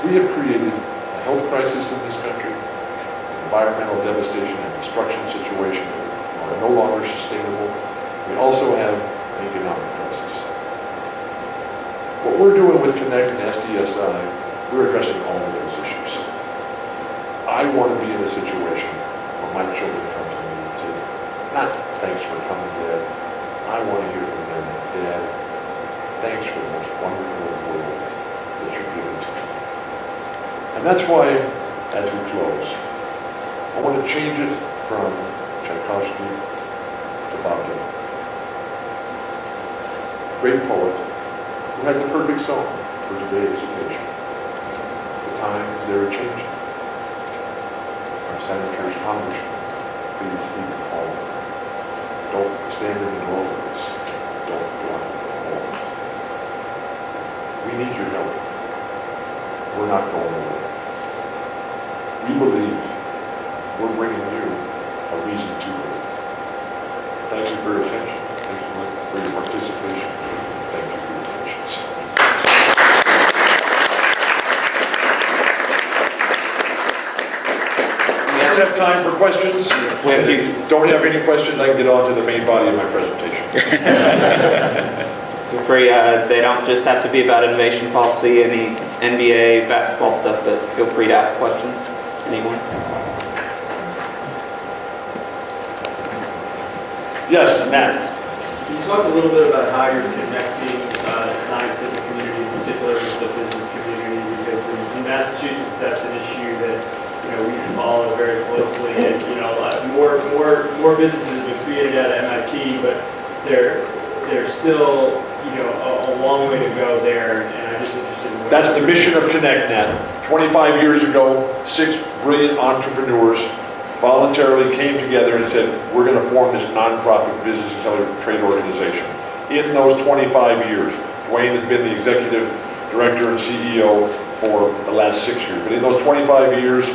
We have created a health crisis in this country, an environmental devastation and destruction situation that are no longer sustainable. We also have an economic crisis. What we're doing with Connect and SDSI, we're addressing all of those issues. I want to be in a situation where my children come to me and say, not thanks for coming, Dad. I want to hear from them, Dad, thanks for the most wonderful words that you've given to me. And that's why, as we close, I want to change it from Tchaikovsky to Bob Dylan. Great poet who had the perfect song for today's occasion. The times they're changing. Our senators, congressmen, please heed the call. Don't stand in the doorways. Don't block the halls. We need your help. We're not going away. We believe we're bringing you a reason to live. Thank you for your attention. Thank you for your participation. Thank you for your patience. We don't have time for questions. If you don't have any questions, I can get on to the main body of my presentation. Feel free, they don't just have to be about innovation policy, any NBA, basketball stuff, but feel free to ask questions. Anyone? Yes, Matt. Can you talk a little bit about how you're connecting the scientific community, in particular with the business community? Because in Massachusetts, that's an issue that we follow very closely, and more businesses have been created at MIT, but they're still a long way to go there, and I'm just interested in That's the mission of Connect, Nat. 25 years ago, 6 brilliant entrepreneurs voluntarily came together and said, we're going to form this nonprofit business and trade organization. In those 25 years, Dwayne has been the executive director and CEO for the last 6 years. But in those 25 years,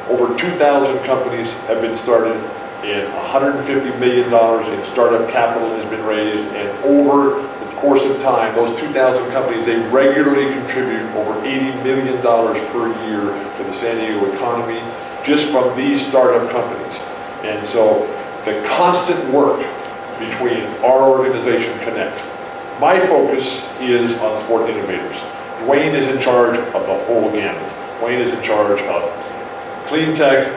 over 2,000 companies have been started, and $150 million in startup capital has been raised, and over the course of time, those 2,000 companies, they regularly contribute over $80 million per year to the San Diego economy, just from these startup companies. And so the constant work between our organization, Connect. My focus is on sport innovators. Dwayne is in charge of the whole gamut. Dwayne is in charge of clean tech,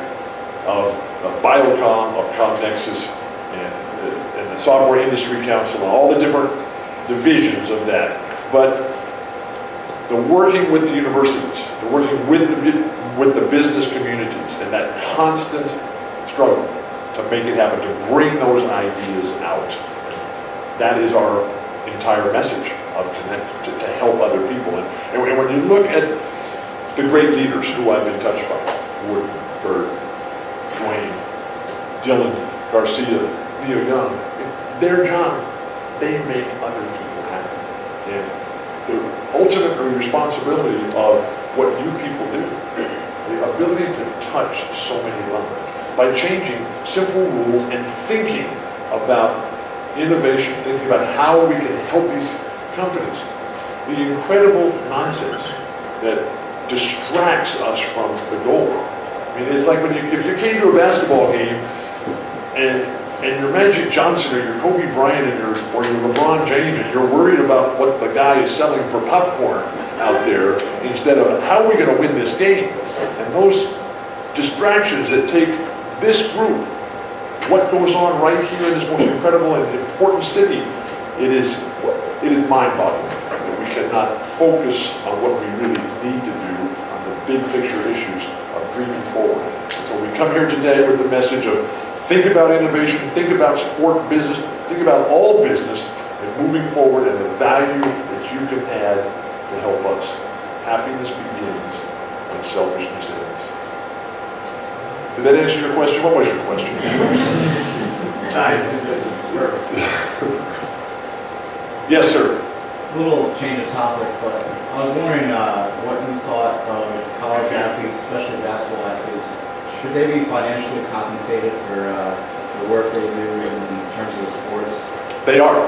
of Biocom, of ComNexus, and the Software Industry Council, and all the different divisions of that. But the working with the universities, the working with the business communities, and that constant struggle to make it happen, to bring those ideas out. That is our entire message of Connect, to help other people. And when you look at the great leaders who I've been touched by, Wood, Bird, Dwayne, Dylan, Garcia, Neil Young, their job, they make other people happy. And the ultimate responsibility of what you people do, the ability to touch so many lives by changing simple rules and thinking about innovation, thinking about how we can help these companies. The incredible nonsense that distracts us from the goal. I mean, it's like if you came to a basketball game and you're Magic Johnson or you're Kobe Bryant or you're LeBron James and you're worried about what the guy is selling for popcorn out there instead of how are we going to win this game? And those distractions that take this group, what goes on right here in this most incredible and important city, it is mind-boggling that we cannot focus on what we really need to do on the big picture issues of dreaming forward. So we come here today with the message of think about innovation, think about sport business, think about all business, and moving forward and the value that you can add to help us. Happiness begins when selfishness ends. Did that answer your question? What was your question? Science and business. Yes, sir. A little change of topic, but I was wondering what you thought of college athletes, especially basketball athletes. Should they be financially compensated for the work they do in terms of the sports? They are.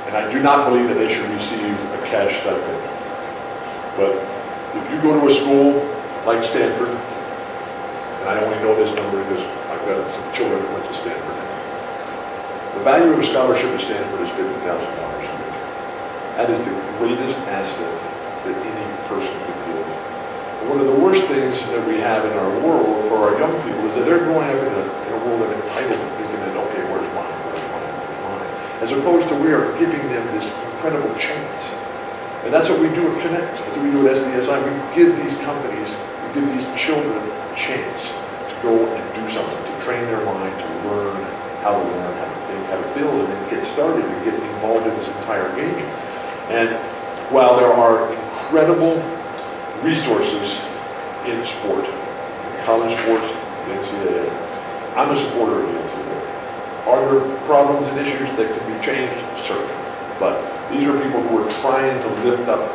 And I do not believe that they should receive a cash stipend. But If you go to a school like Stanford, and I only know this number because I've got some children who went to Stanford. The value of a scholarship at Stanford is $50,000 a year. That is the greatest asset that any person could give. And one of the worst things that we have in our world for our young people is that they're growing up in a world of entitlement, thinking that, okay, where's mine, where's mine, where's mine? As opposed to we are giving them this incredible chance. And that's what we do at Connect. That's what we do at SDSI. We give these companies, we give these children a chance to go and do something, to train their mind, to learn, how to think, how to build, and then get started and get involved in this entire engagement. And while there are incredible resources in sport, in college sports, the NCAA, I'm a supporter of the NCAA. Are there problems and issues that can be changed? Certainly. But these are people who are trying to lift up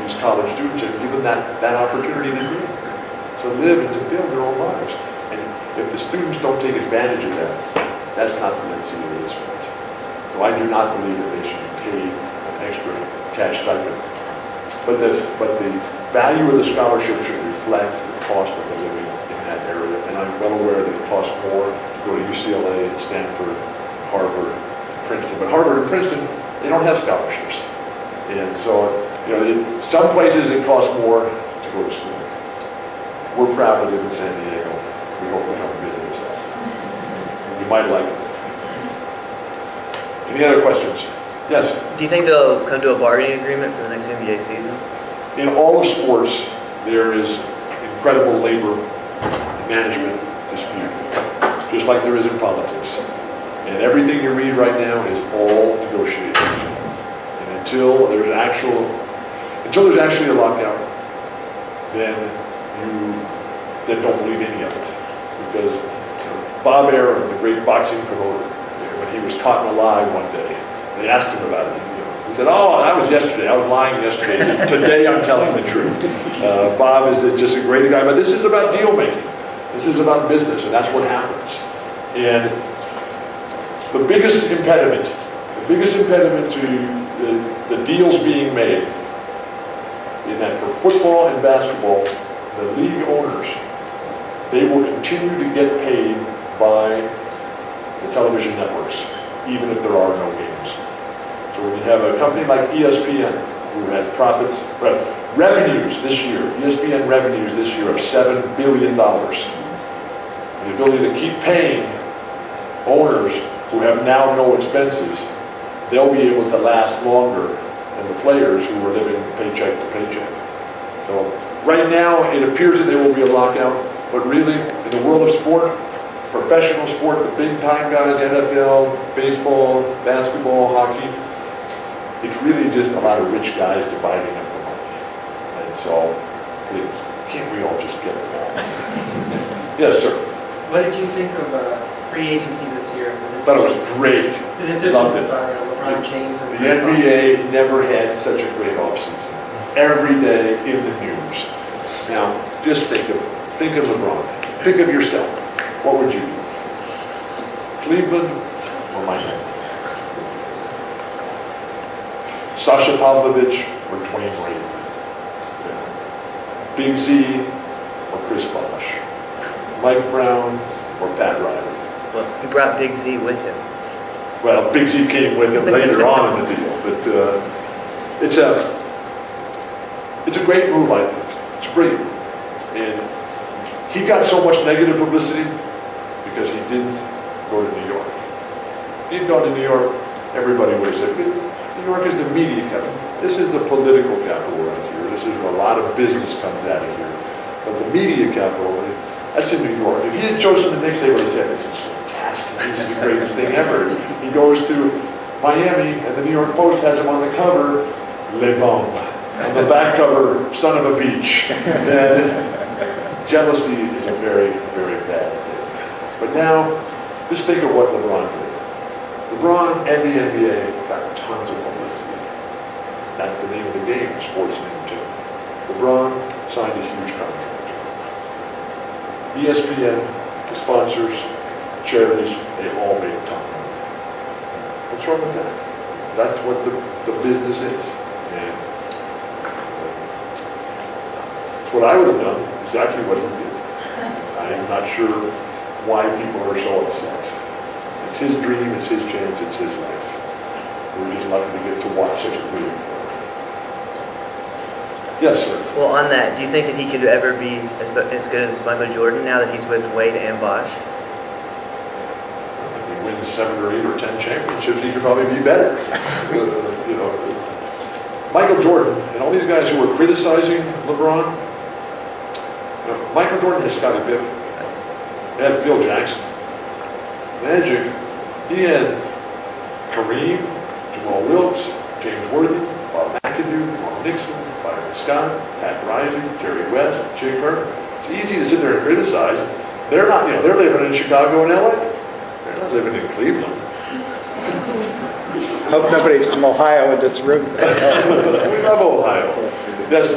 these college students and give them that opportunity to dream, to live and to build their own lives. And if the students don't take advantage of that, that's not the NCAA's fault. So I do not believe that they should be paid an extra cash stipend. But the value of the scholarship should reflect the cost of the living in that area. And I'm well aware that it costs more to go to UCLA, Stanford, Harvard, Princeton. But Harvard and Princeton, they don't have scholarships. And so, in some places it costs more to go to school. We're proud to live in San Diego. We hope you come visit us. You might like it. Any other questions? Yes? Do you think they'll come to a bargaining agreement for the next NBA season? In all of sports, there is incredible labor and management dispute, just like there is in politics. And everything you read right now is all negotiations. And until there's actually a lockout, then don't believe any of it. Because Bob Arum, the great boxing promoter, when he was caught in a lie one day, they asked him about it. He said, "Oh, that was yesterday. I was lying yesterday. Today I'm telling the truth." Bob is just a great guy, but this is about deal making. This is about business, and that's what happens. And the biggest impediment to the deals being made, in that for football and basketball, the league owners, they will continue to get paid by the television networks, even if there are no games. So when you have a company like ESPN, who has revenues this year, ESPN revenues this year of $7 billion, and the ability to keep paying owners who have now no expenses, they'll be able to last longer than the players who are living paycheck to paycheck. So right now, it appears that there will be a lockout, but really, in the world of sport, professional sport, the big time guys, NFL, baseball, basketball, hockey, it's really just a lot of rich guys dividing up the money. And so, please, can't we all just get along? Yes, sir. What did you think of free agency this year? I thought it was great. The decision Loved it. by LeBron James. The NBA never had such a great offseason. Every day in the news. Now, just think of LeBron. Think of yourself. What would you do? Cleveland or Miami? Sasha Pavlovich or Dwayne Wade? Big Z or Chris Bosh? Mike Brown or Pat Riley? Well, he brought Big Z with him. Well, Big Z came with him later on in the deal, but it's a great move, I think. It's great. And he got so much negative publicity because he didn't go to New York. If he'd gone to New York, everybody would have said, New York is the media capital. This is the political capital around here. This is where a lot of business comes out of here. But the media capital, that's in New York. If he had chosen the Knicks, they would have said, this is fantastic. This is the greatest thing ever. He goes to Miami, and the New York Post has him on the cover, Le Bon. On the back cover, son of a beach. And jealousy is a very, very bad thing. But now, just think of what LeBron did. LeBron and the NBA got tons of publicity. That's the name of the game, sports name too. LeBron signed a huge contract. ESPN, the sponsors, charities, they all made a ton of money. What's wrong with that? That's what the business is. And It's what I would have done, exactly what he did. I'm not sure why people are so upset. It's his dream, it's his chance, it's his life. We're just lucky to get to watch such a brilliant player. Yes, sir. Well, on that, do you think that he could ever be as good as Michael Jordan now that he's with Wade and Bosch? If he wins 7 or 8 or 10 championships, he could probably be better. You know, Michael Jordan and all these guys who were criticizing LeBron, you know, Michael Jordan had Scottie Pippen. He had Phil Jackson. Magic, he had Kareem, Jamal Wilkes, James Worthy, Bob McAdoo, Ron Nixon, Byron Scott, Pat Riley, Jerry West, Jay Carter. It's easy to sit there and criticize. They're not, you know, they're living in Chicago and LA. They're not living in Cleveland. Hope nobody's from Ohio in this room. We love Ohio. That's